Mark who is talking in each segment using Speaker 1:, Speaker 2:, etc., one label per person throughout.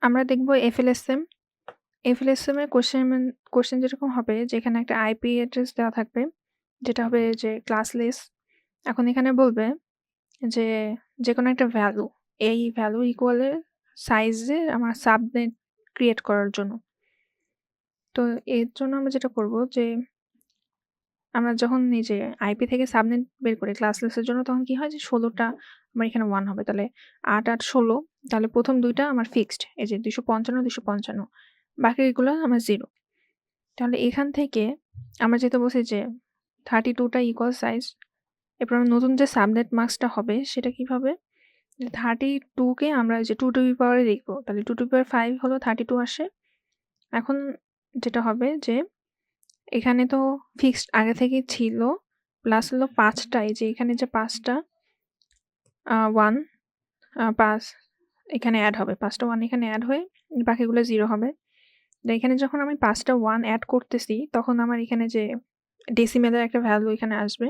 Speaker 1: আমরা দেখব FLSM। FLSM এর কোয়েশ্চেন যেরকম হবে যেখানে একটা আইপি অ্যাড্রেস দেওয়া থাকবে, যেটা হবে যে ক্লাসলেস। এখন এখানে বলবে যে, যেকোনো একটা ভ্যালু, এই ভ্যালু ইকুয়ালের সাইজে আমার সাবনেট ক্রিয়েট করার জন্য। তো এর জন্য আমরা যেটা করব যে, আমরা যখন নিজে আইপি থেকে সাবনেট বের করি ক্লাসলেসের জন্য, তখন কি হয় যে ১৬ টা আমার এখানে 1 হবে। তাহলে ৮, ৮, ১৬, তাহলে ১ম ২ টা আমার ফিক্সড। এই যে ২৫৫, ২৫৫। বাকিগুলো আমার 0। তাহলে এখান থেকে আমরা যেহেতু বলছি যে 32 টা ইকুয়াল সাইজ, এরপর আমার নতুন যে সাবনেট মাস্কটা হবে সেটা কিভাবে? 32 কে আমরা ওই যে 2 টু দি পাওয়ারে লিখব। তাহলে 2 টু দি পাওয়ার 5 হলো 32 আসে। এখন যেটা হবে যে, এখানে তো ফিক্সড আগে থেকেই ছিল, প্লাস হলো ৫ টা, এই যে এখানে যে ৫ টা 1 5 এখানে এড হবে। ৫ টা 1 এখানে এড হয়ে বাকিগুলো 0 হবে। তো এখানে যখন আমি ৫ টা 1 এড করতেছি, তখন আমার এখানে যে ডেসিমেলের একটা ভ্যালু এখানে আসবে।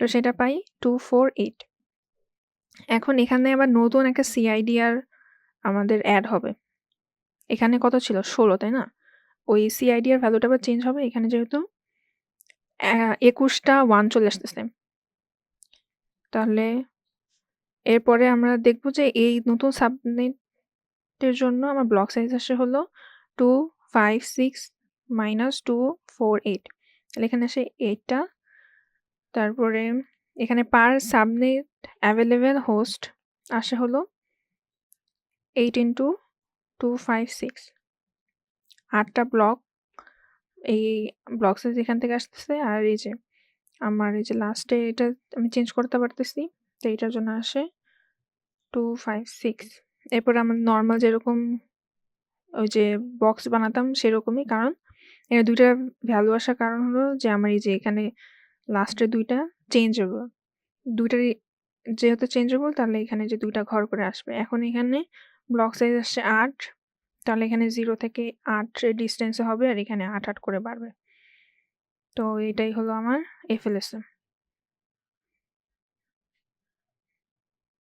Speaker 1: তো সেটা পাই 248। এখন এখানে আবার নতুন একটা সিআইডিআর আমাদের এড হবে। এখানে কত ছিল? ১৬, তাই না? ওই সিআইডিআর ভ্যালুটা আবার চেঞ্জ হবে। এখানে যেহেতু ২১ টা 1 চলে আসতেছে। তাহলে এরপরে আমরা দেখব যে এই নতুন সাবনেটের জন্য আমার ব্লক সাইজ আসে হলো 256 - 248। তাহলে এখানে আসে 8 টা। তারপরে এখানে পার সাবনেট অ্যাভেলেবল হোস্ট আসে হলো 8 × 256। ৮ টা ব্লক, এই ব্লক সাইজ এখান থেকে আসতেছে। আর এই যে আমার এই যে লাস্টে এটা আমি চেঞ্জ করতে পারতেছি। তো এটার জন্য আসে 256। এরপর আমরা নরমাল যেরকম ওই যে বক্স বানাতাম সেরকমই। কারণ এখানে ২ টা ভ্যালু আসার কারণ হলো যে আমার এই যে এখানে লাস্টের ২ টা চেঞ্জেবল। ২ টারই যেহেতু চেঞ্জেবল, তাহলে এখানে যে ২ টা ঘর করে আসবে। এখন এখানে ব্লক সাইজ আসছে ৮। তাহলে এখানে 0 থেকে ৮ এর ডিসট্যান্সে হবে, আর এখানে ৮, ৮ করে বাড়বে। তো এটাই হলো আমার FLSM।